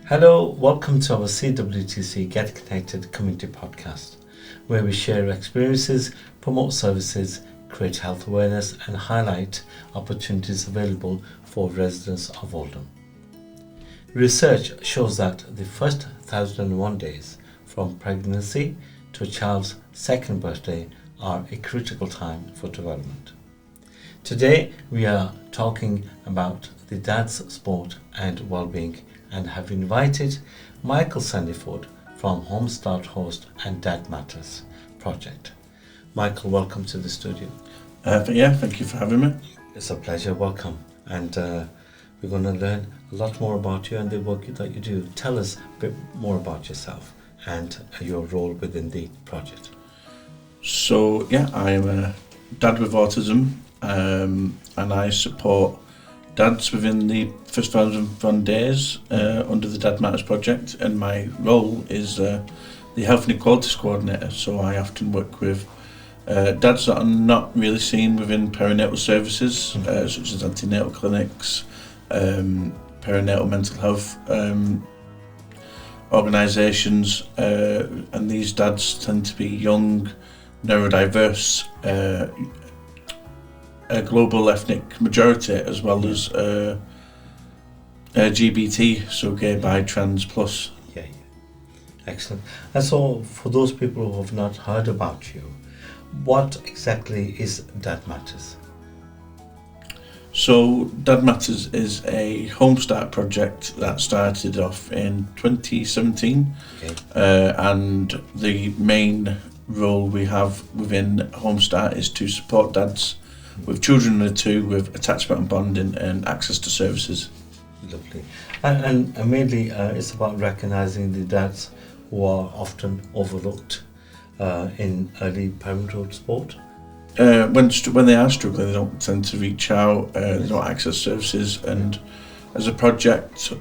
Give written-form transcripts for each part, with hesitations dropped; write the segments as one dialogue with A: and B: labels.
A: Hello, welcome to our CWTC Get Connected Community Podcast, where we share experiences, promote services, create health awareness and highlight opportunities available for residents of Oldham. Research shows that the first 1001 days from pregnancy to a child's second birthday are a critical time for development. Today we are talking about the dad's sport and well-being and have invited Michael Sandiford from Home Start Host and Dad Matters project. Michael, welcome to the studio.
B: Thank you for having me.
A: It's a pleasure, welcome. And we're going to learn a lot more about you and the work that you do. Tell us a bit more about yourself and your role within the project.
B: So I am a dad with autism, and I support dads within the first 1001 days under the Dad Matters project, and my role is the Health and Equalities Coordinator. So I often work with dads that are not really seen within perinatal services, such as antenatal clinics, perinatal mental health organisations, and these dads tend to be young, neurodiverse, a global ethnic majority, as well as LGBT, so gay, bi, trans, plus.
A: Yeah. Excellent. And so for those people who have not heard about you, what exactly is Dad Matters?
B: So Dad Matters is a Home Start project that started off in 2017, and the main role we have within Home Start is to support dads with children under 2 with attachment and bonding and access to services.
A: Lovely. And mainly it's about recognising the dads who are often overlooked in early parenthood support.
B: When they are struggling, they don't tend to reach out, they don't access services, and as a project,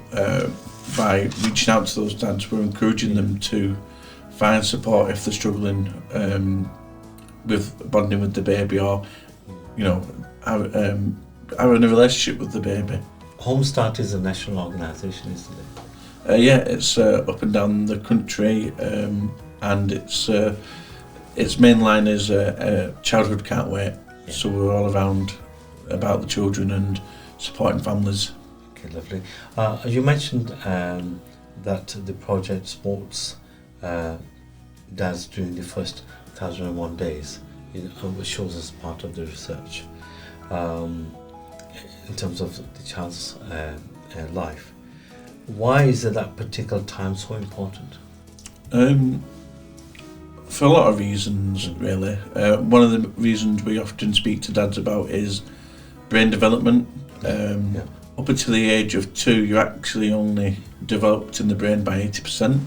B: by reaching out to those dads, we're encouraging them to find support if they're struggling with bonding with the baby, or having a relationship with the baby.
A: Home Start is a national organisation, isn't it?
B: It's up and down the country, and its main line is childhood can't wait. Yeah. So we're all around about the children and supporting families.
A: Okay, lovely. You mentioned that the project supports dads during the first 1001 days. It shows as part of the research in terms of the child's life. Why is that particular time so important?
B: For a lot of reasons, really. One of the reasons we often speak to dads about is brain development. Up until the age of 2, you're actually only developed in the brain by 80%.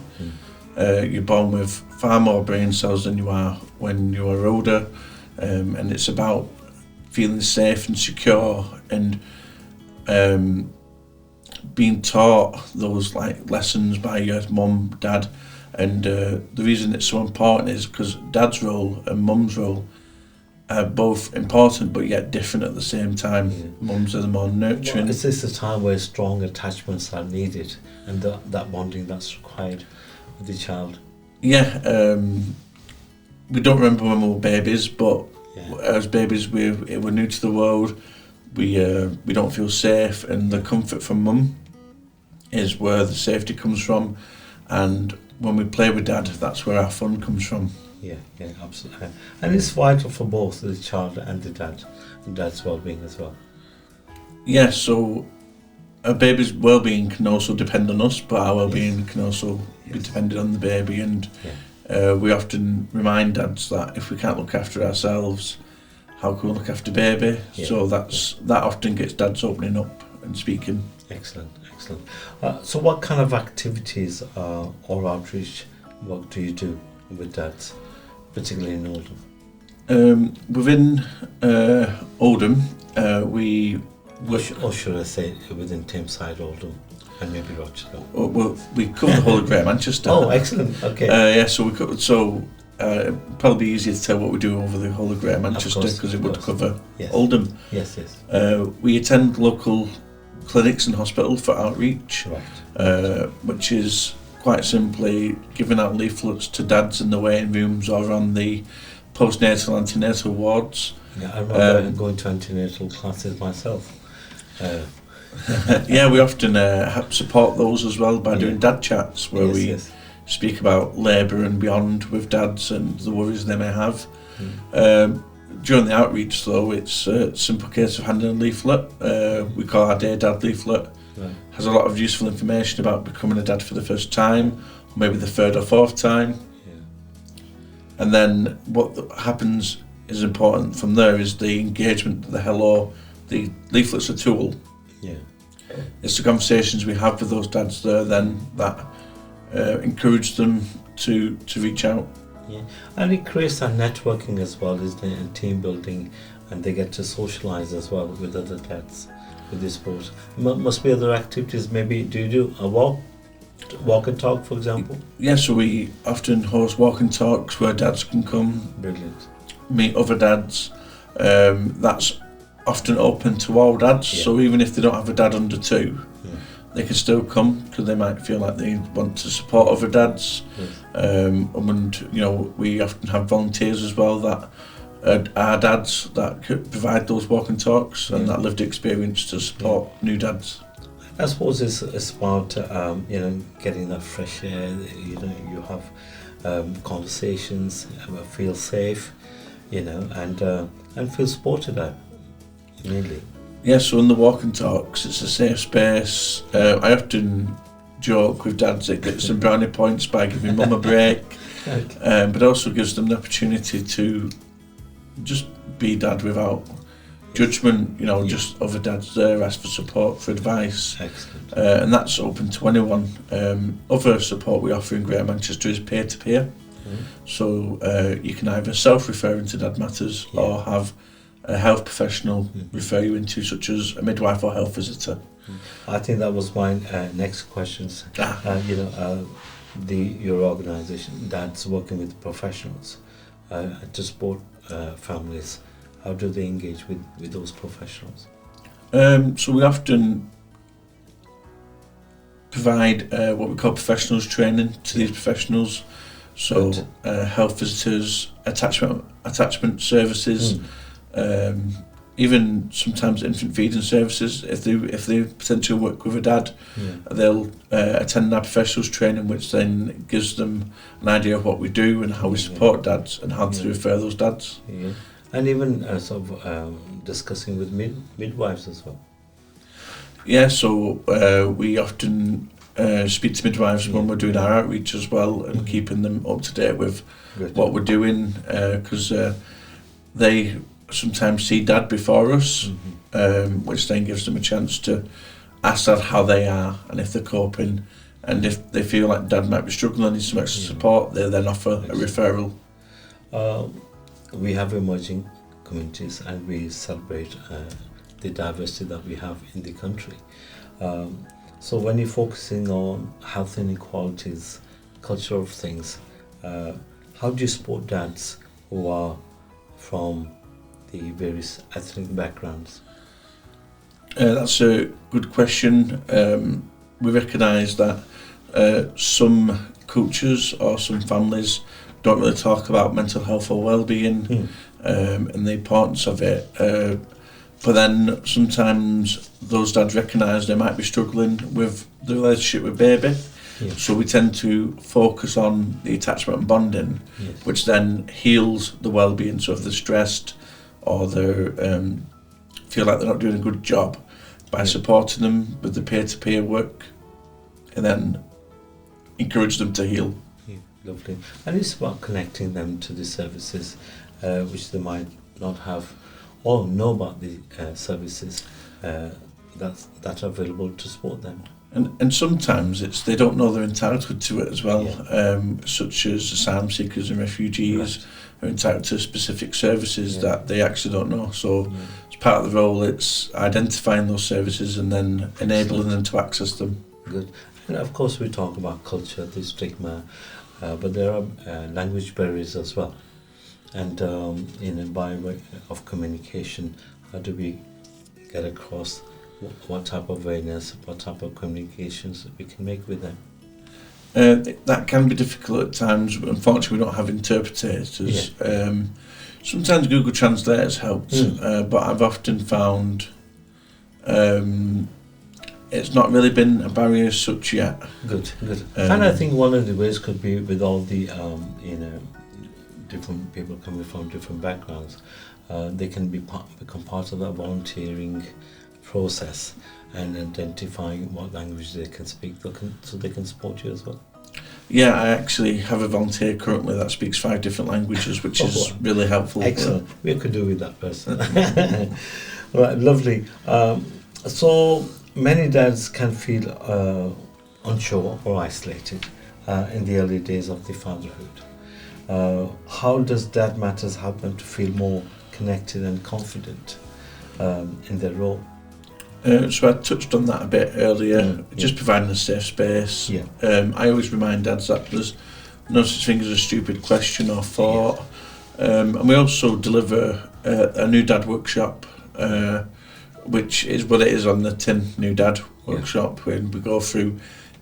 B: You're born with far more brain cells than you are when you are older, and it's about feeling safe and secure and being taught those lessons by your mum, dad. And the reason it's so important is because dad's role and mum's role are both important but yet different at the same time. Mums are the more nurturing.
A: Is this a time where strong attachments are needed and that bonding that's required with the child?
B: We don't remember when we were babies, but as babies we're new to the world. We don't feel safe, and the comfort from mum is where the safety comes from, and when we play with dad, that's where our fun comes from.
A: Yeah, absolutely. And it's vital for both the child and the dad, and dad's well-being as well.
B: Yeah, so a baby's well-being can also depend on us, but our well-being can also be dependent on the baby, and we often remind dads that if we can't look after ourselves, how can we look after baby? So that often gets dads opening up and speaking.
A: Excellent. So what kind of activities or outreach work do you do with dads, particularly in Oldham?
B: Within Oldham, we work...
A: Or should I say within Tameside, Oldham, and maybe Rochester?
B: Well, we cover the whole of Greater Manchester.
A: Oh, excellent. Okay.
B: So probably easier to tell what we do over the whole of Greater Manchester, because it would cover Oldham.
A: Yes.
B: We attend local clinics and hospitals for outreach.
A: Right.
B: which is quite simply giving out leaflets to dads in the waiting rooms or on the postnatal antenatal wards.
A: Yeah, I remember going to antenatal classes myself.
B: Yeah, we often support those as well by doing dad chats where we speak about labour and beyond with dads and the worries they may have. During the outreach though, it's a simple case of handing a leaflet. We call our Day Dad leaflet.
A: Right.
B: Has a lot of useful information about becoming a dad for the first time, or maybe the third or fourth time.
A: Yeah.
B: And then what happens is important from there is the engagement, the hello. The leaflet's a tool.
A: Yeah.
B: It's the conversations we have with those dads there then that encourage them to reach out.
A: Yeah, and it creates that networking as well, isn't it, and team building, and they get to socialise as well with other dads with this sport. Must be other activities. Maybe do you do a walk and talk, for example?
B: Yeah, so we often host walk and talks where dads can come,
A: Brilliant,
B: meet other dads. That's often open to all dads. So even if they don't have a dad under 2, they can still come because they might feel like they want to support other dads. And you know, we often have volunteers as well that are dads that could provide those walk and talks and that lived experience to support new dads.
A: I suppose it's about getting that fresh air. You have conversations, feel safe, and feel supported out. Mainly.
B: Yeah, so in the walk and talks, it's a safe space. I often joke with dads it gets some brownie points by giving mum a break, but also gives them the opportunity to just be dad without judgment, just other dads there, ask for support, for advice.
A: Excellent.
B: And that's open to anyone. Other support we offer in Greater Manchester is peer-to-peer. So you can either self-refer into Dad Matters or have a health professional refer you into, such as a midwife or health visitor.
A: I think that was my next questions. Your organisation, Dads working with professionals to support families. How do they engage with those professionals?
B: So we often provide what we call professionals training to these professionionals. So health visitors, attachment services. Even sometimes infant feeding services. If they potentially work with a dad, they'll attend our professionals training, which then gives them an idea of what we do and how we support dads and how to refer those dads.
A: Yeah. And even discussing with midwives as well. Yeah,
B: so we often speak to midwives when we're doing our outreach as well, and keeping them up to date with what we're doing, because they sometimes see dad before us, which then gives them a chance to ask dad how they are and if they're coping, and if they feel like dad might be struggling and needs some extra support, they then offer a referral.
A: We have emerging communities and we celebrate the diversity that we have in the country. So when you're focusing on health inequalities, culture of things, how do you support dads who are from the various ethnic backgrounds?
B: That's a good question. We recognise that some cultures or some families don't really talk about mental health or well-being and the importance of it. But then sometimes those dads recognise they might be struggling with the relationship with baby. So we tend to focus on the attachment and bonding, which then heals the well-being. So if they're stressed or they feel like they're not doing a good job, by supporting them with the peer-to-peer work and then encourage them to heal.
A: Lovely. And it's about connecting them to the services which they might not have or know about the services that are available to support them.
B: And sometimes they don't know they're entitled to it as well, such as asylum seekers and refugees are entitled to specific services that they actually don't know. So as part of the role, it's identifying those services and then enabling them to access them.
A: Good. And of course we talk about culture, the stigma, but there are language barriers as well. And by way of communication, how do we get across What type of awareness, what type of communications we can make with them?
B: That can be difficult at times. Unfortunately, we don't have interpreters. Sometimes Google Translate has helped, but I've often found it's not really been a barrier as such yet.
A: Good. And I think one of the ways could be with all the different people coming from different backgrounds, they can become part of that volunteering process and identifying what language they can speak, so they can support you as well.
B: Yeah, I actually have a volunteer currently that speaks 5 different languages, which is really helpful.
A: Excellent. We could do with that person. Right, lovely. So many dads can feel unsure or isolated in the early days of the fatherhood. How does Dad Matters help them to feel more connected and confident in their role?
B: So I touched on that a bit earlier, just providing a safe space. I always remind dads that there's no such thing as a stupid question or thought. And we also deliver a new dad workshop, which is what it is on the tin, New Dad Workshop, when we go through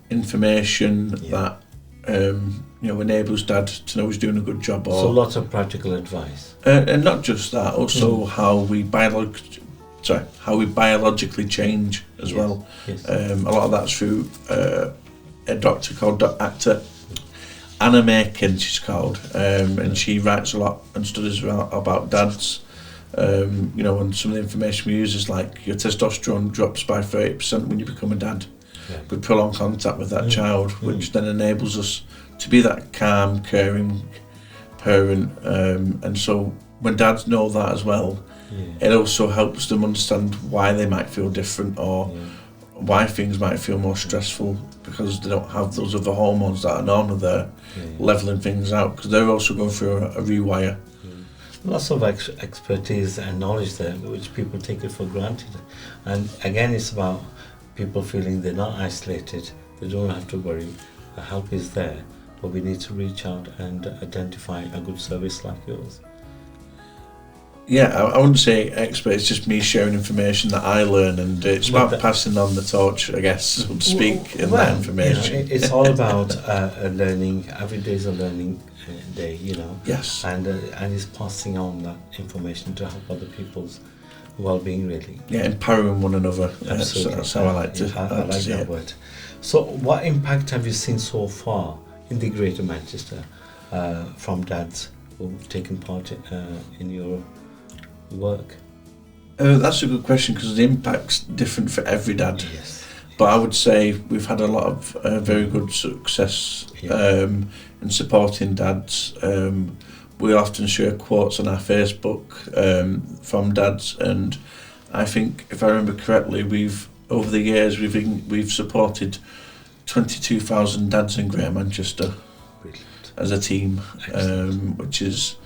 B: information that enables dad to know he's doing a good job.
A: So lots of practical advice.
B: And not just that, also how we biologically change as well. A lot of that's through a doctor called Dr. Anna Makin, she's called, and she writes a lot and studies about dads. And some of the information we use is like your testosterone drops by 30% when you become a dad. With prolonged contact with that child, which then enables us to be that calm, caring parent. And so when dads know that as well, it also helps them understand why they might feel different or why things might feel more stressful, because they don't have those other hormones that are normally there levelling things out, because they're also going through a rewire.
A: Lots of expertise and knowledge there, which people take it for granted. And again, it's about people feeling they're not isolated, they don't have to worry, the help is there, but we need to reach out and identify a good service like yours.
B: I wouldn't say expert, it's just me sharing information that I learn, and it's about passing on the torch, I guess, so to speak, in that information.
A: It's all about learning. Every day is a learning day,
B: Yes.
A: And it's passing on that information to help other people's well-being, really.
B: Empowering one another.
A: Absolutely.
B: That's how I like to
A: I like that word. So what impact have you seen so far in the Greater Manchester from dads who've taken part in your work?
B: That's a good question, because the impact's different for every dad. But I would say we've had a lot of very good success in supporting dads. We often share quotes on our Facebook from dads, and I think, if I remember correctly, over the years we've supported 22,000 dads in Greater Manchester.
A: Brilliant.
B: As a team, which is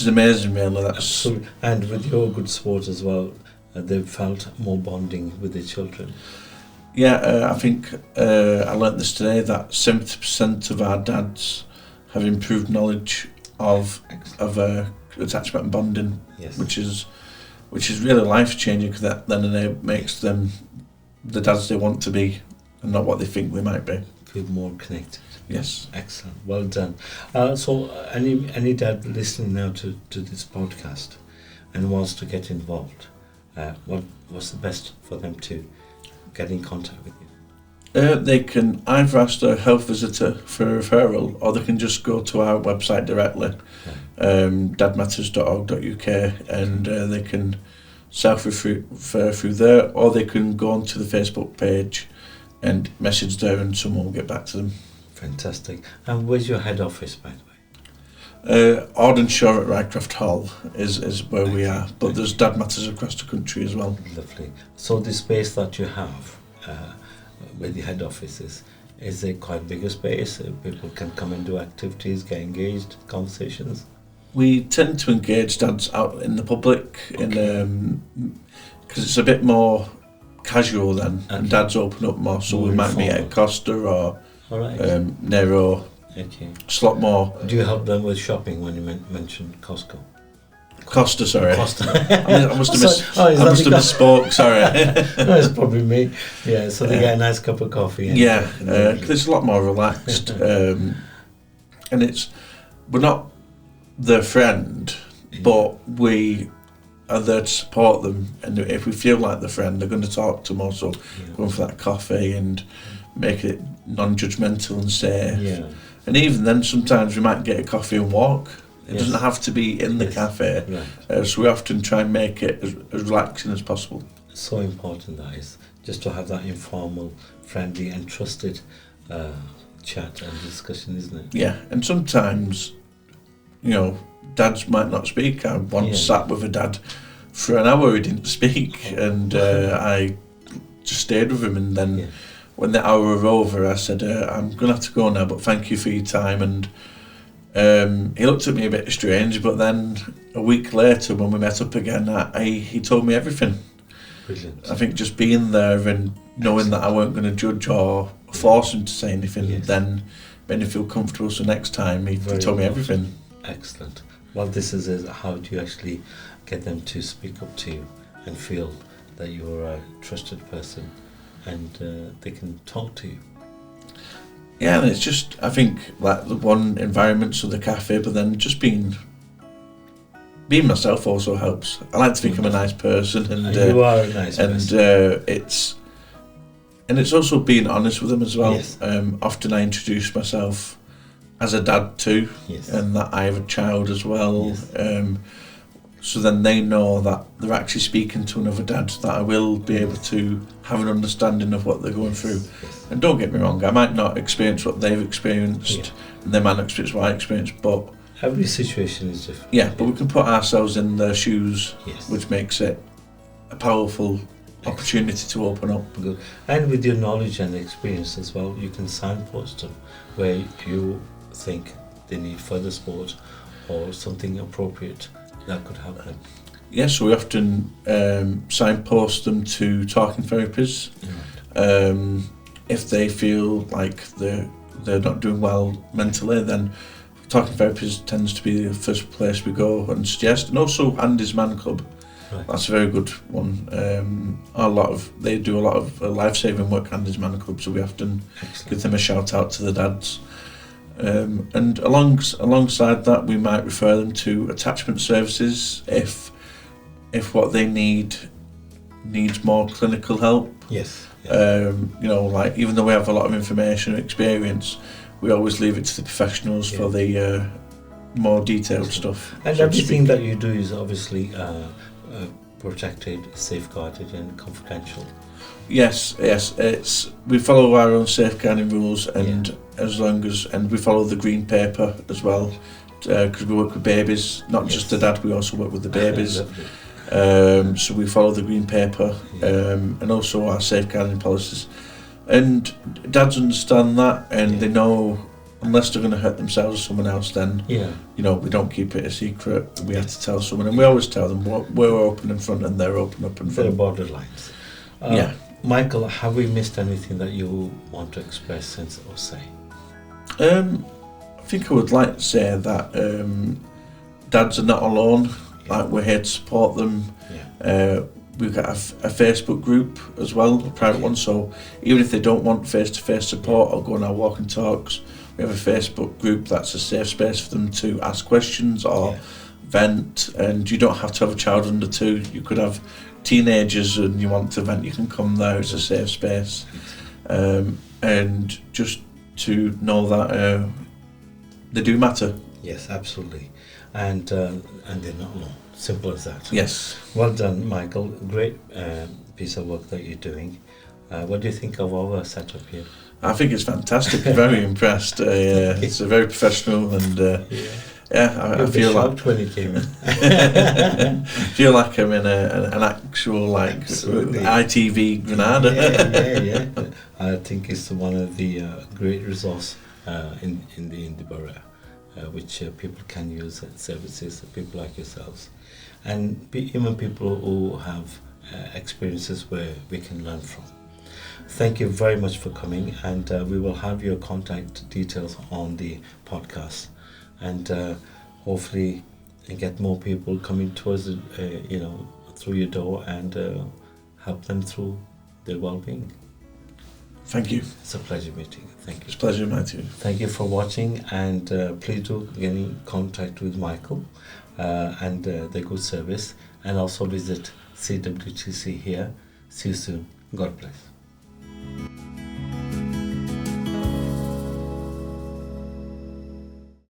B: amazing, really.
A: Absolutely. And with your good support as well, they've felt more bonding with their children.
B: I think I learnt this today, that 70% of our dads have improved knowledge of attachment and bonding, which is really life changing, because that then makes them the dads they want to be and not what they think they might be.
A: Feel more connected.
B: Yes.
A: Excellent. Well done. So any dad listening now to this podcast and wants to get involved, what's the best for them to get in contact with you?
B: They can either ask their health visitor for a referral, or they can just go to our website directly, dadmatters.org.uk, and they can self-refer through there, or they can go onto the Facebook page and message there, and someone will get back to them.
A: Fantastic. And where's your head office, by the way?
B: Ardenshire at Rycroft Hall is where we are, but there's Dad Matters across the country as well.
A: Lovely. So the space that you have where the head office is a quite bigger space? People can come and do activities, get engaged, conversations?
B: We tend to engage dads out in the public, because it's a bit more casual then, and dads open up more, so we might meet at Costa or Nero, Slotmore.
A: Do you help them with shopping when you mentioned Costco?
B: Costa, sorry.
A: Costa.
B: I must have misspoke, sorry.
A: No, it's probably me. Yeah, so they get a nice cup of coffee.
B: Because it's a lot more relaxed. And we're not their friend, but we are there to support them. And if we feel like their friend, they're going to talk to them also, going for that coffee and make it non-judgmental and safe.
A: Yeah.
B: And even then, sometimes we might get a coffee and walk. It doesn't have to be in the cafe.
A: Right.
B: So we often try and make it as relaxing as possible.
A: So important that is, just to have that informal, friendly and trusted chat and discussion, isn't it?
B: Yeah, and sometimes, dads might not speak. I once sat with a dad for an hour, he didn't speak, and I just stayed with him, and then when the hour was over, I said, I'm going to have to go now, but thank you for your time. And he looked at me a bit strange, but then a week later when we met up again, he told me everything.
A: Brilliant.
B: I think just being there and knowing that I weren't going to judge or force him to say anything, then made him feel comfortable. So next time he told me everything.
A: Excellent. Well, this is how do you actually get them to speak up to you and feel that you're a trusted person and they can talk to you.
B: Yeah, and it's just, I think, like the one environment, so the cafe, but then just being myself also helps. I like to think I'm a nice person, and
A: you are a nice person.
B: It's also being honest with them as well.
A: Yes.
B: Often I introduce myself as a dad too, and that I have a child as well. Yes. So then they know that they're actually speaking to another dad, that I will be able to have an understanding of what they're going through.
A: Yes.
B: And don't get me wrong, I might not experience what they've experienced, and they might not experience what I experienced, but
A: every situation is different.
B: Yeah, but we can put ourselves in their shoes, which makes it a powerful opportunity to open up.
A: Good. And with your knowledge and experience as well, you can signpost them where you think they need further support or something appropriate that could help them.
B: Yes, so we often signpost them to talking therapies. Right. If they feel like they're not doing well mentally, then talking therapies tends to be the first place we go and suggest. And also Andy's Man Club. Right. That's a very good one. They do a lot of life-saving work, Andy's Man Club, so we often give them a shout out to the dads. And alongside that, we might refer them to attachment services if what they needs more clinical help.
A: Yes.
B: Like even though we have a lot of information and experience, we always leave it to the professionals for the more detailed stuff.
A: And everything that you do is obviously protected, safeguarded, and confidential.
B: Yes. We follow our own safeguarding rules, and and we follow the green paper as well, because we work with babies, not just the dad. We also work with the babies. So we follow the green paper, and also our safeguarding policies. And dads understand that, and they know unless they're going to hurt themselves or someone else, then we don't keep it a secret. We have to tell someone, and we always tell them we're open in front and they're open up in front.
A: There are borderlines. Michael, have we missed anything that you want to express, sense, or say?
B: I think I would like to say that dads are not alone. Like, we're here to support them. We've got a Facebook group as well, a private one, so even if they don't want face-to-face support or go on our walk and talks, we have a Facebook group that's a safe space for them to ask questions or vent. And you don't have to have a child under 2. You could have teenagers and you want to vent, you can come there. It's a safe space. And just to know that they do matter.
A: Yes, absolutely. And they're not alone. Simple as that.
B: Yes.
A: Well done, Michael. Great piece of work that you're doing. What do you think of our setup here?
B: I think it's fantastic. Very impressed. It's a very professional, and I feel like
A: when he came in.
B: feel like I'm in an actual ITV Granada.
A: Yeah. I think it's one of the great resource in the borough, which people can use services, people like yourselves, and even people who have experiences where we can learn from. Thank you very much for coming, and we will have your contact details on the podcast, and hopefully and get more people coming towards it, through your door and help them through their well-being.
B: Thank you.
A: It's a pleasure meeting. Thank you.
B: It's a pleasure, Matthew.
A: Thank you for watching, and please do get in contact with Michael and their good service, and also visit CWTC here. See you soon. God bless.